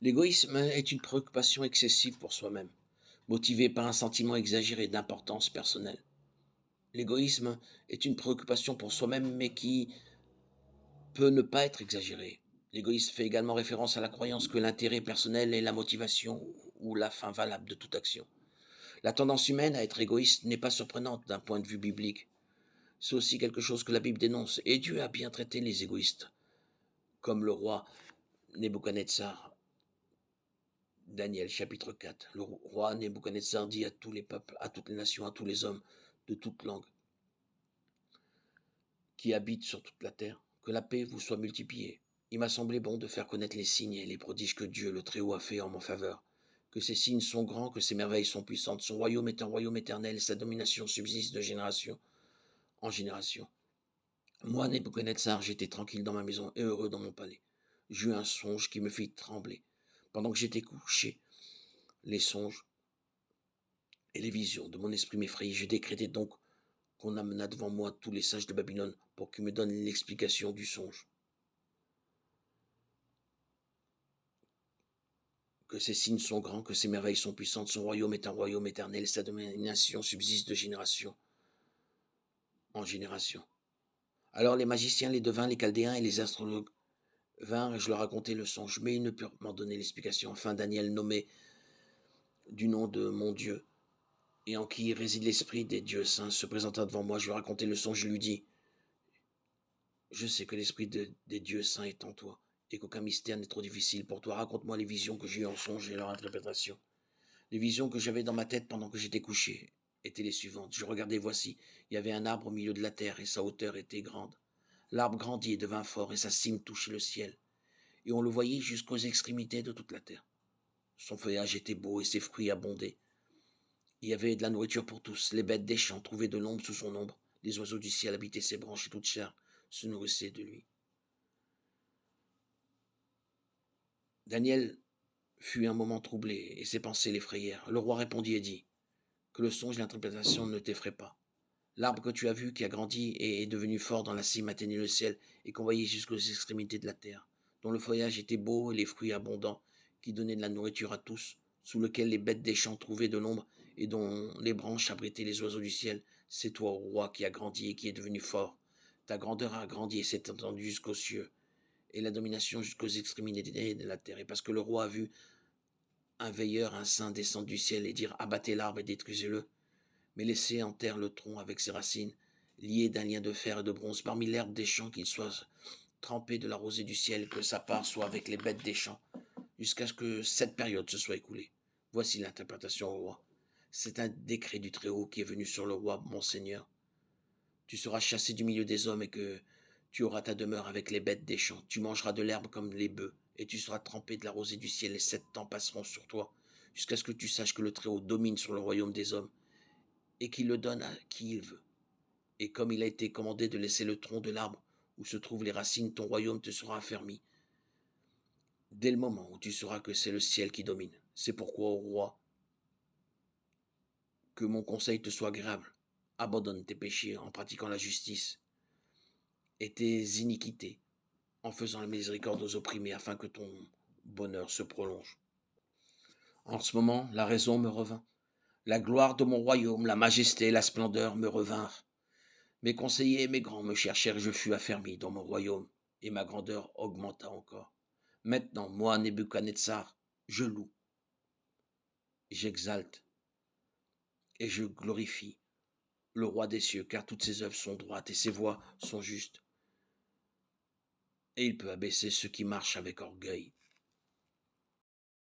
L'égoïsme est une préoccupation excessive pour soi-même, motivée par un sentiment exagéré d'importance personnelle. L'égoïsme est une préoccupation pour soi-même, mais qui peut ne pas être exagérée. L'égoïsme fait également référence à la croyance que l'intérêt personnel est la motivation ou la fin valable de toute action. La tendance humaine à être égoïste n'est pas surprenante d'un point de vue biblique. C'est aussi quelque chose que la Bible dénonce, et Dieu a bien traité les égoïstes, comme le roi Nebuchadnezzar. Daniel chapitre 4. Le roi Nebuchadnezzar dit à tous les peuples, à toutes les nations, à tous les hommes de toute langue qui habitent sur toute la terre, que la paix vous soit multipliée. Il m'a semblé bon de faire connaître les signes et les prodiges que Dieu, le Très-Haut, a fait en mon faveur. Que ces signes sont grands, que ces merveilles sont puissantes. Son royaume est un royaume éternel, sa domination subsiste de génération en génération. Moi, Nebuchadnezzar, j'étais tranquille dans ma maison et heureux dans mon palais. J'eus un songe qui me fit trembler. Pendant que j'étais couché, les songes et les visions de mon esprit m'effrayaient. Je décrétai donc qu'on amena devant moi tous les sages de Babylone pour qu'ils me donnent l'explication du songe. Que ses signes sont grands, que ses merveilles sont puissantes, son royaume est un royaume éternel, sa domination subsiste de génération en génération. Alors les magiciens, les devins, les chaldéens et les astrologues vinrent et je leur racontai le songe, mais ils ne purent m'en donner l'explication. Enfin, Daniel, nommé du nom de mon Dieu, et en qui réside l'esprit des dieux saints, se présenta devant moi. Je lui racontai le songe, je lui dis, je sais que l'esprit des dieux saints est en toi, et qu'aucun mystère n'est trop difficile pour toi. Raconte-moi les visions que j'ai eues en songe et leur interprétation. Les visions que j'avais dans ma tête pendant que j'étais couché étaient les suivantes. Je regardais, voici, il y avait un arbre au milieu de la terre, et sa hauteur était grande. L'arbre grandit et devint fort, et sa cime touchait le ciel, et on le voyait jusqu'aux extrémités de toute la terre. Son feuillage était beau, et ses fruits abondaient. Il y avait de la nourriture pour tous. Les bêtes des champs trouvaient de l'ombre sous son ombre. Les oiseaux du ciel habitaient ses branches, et toute chair se nourrissait de lui. Daniel fut un moment troublé, et ses pensées l'effrayèrent. Le roi répondit et dit, que le songe et l'interprétation ne t'effraient pas. L'arbre que tu as vu, qui a grandi et est devenu fort dans la cime, atteignait le ciel et qu'on voyait jusqu'aux extrémités de la terre, dont le feuillage était beau et les fruits abondants, qui donnaient de la nourriture à tous, sous lequel les bêtes des champs trouvaient de l'ombre et dont les branches abritaient les oiseaux du ciel. C'est toi, ô roi, qui a grandi et qui est devenu fort. Ta grandeur a grandi et s'est étendue jusqu'aux cieux, et la domination jusqu'aux extrémités de la terre. Et parce que le roi a vu un veilleur, un saint descendre du ciel et dire abattez l'arbre et détruisez-le, mais laissez en terre le tronc avec ses racines, lié d'un lien de fer et de bronze, parmi l'herbe des champs, qu'il soit trempé de la rosée du ciel, que sa part soit avec les bêtes des champs, jusqu'à ce que cette période se soit écoulée. Voici l'interprétation au roi. C'est un décret du Très-Haut qui est venu sur le roi, mon Seigneur. Tu seras chassé du milieu des hommes et que tu auras ta demeure avec les bêtes des champs. Tu mangeras de l'herbe comme les bœufs, et tu seras trempé de la rosée du ciel, et 7 ans passeront sur toi, jusqu'à ce que tu saches que le Très-Haut domine sur le royaume des hommes, et qu'il le donne à qui il veut. Et comme il a été commandé de laisser le tronc de l'arbre où se trouvent les racines, ton royaume te sera affermi, dès le moment où tu sauras que c'est le ciel qui domine. C'est pourquoi, ô roi, que mon conseil te soit agréable. Abandonne tes péchés en pratiquant la justice et tes iniquités, en faisant la miséricorde aux opprimés, afin que ton bonheur se prolonge. En ce moment, la raison me revint. La gloire de mon royaume, la majesté et la splendeur me revinrent. Mes conseillers et mes grands me cherchèrent et je fus affermi dans mon royaume, et ma grandeur augmenta encore. Maintenant, moi, Nebuchadnezzar, je loue, j'exalte et je glorifie le roi des cieux, car toutes ses œuvres sont droites et ses voies sont justes, et il peut abaisser ceux qui marchent avec orgueil.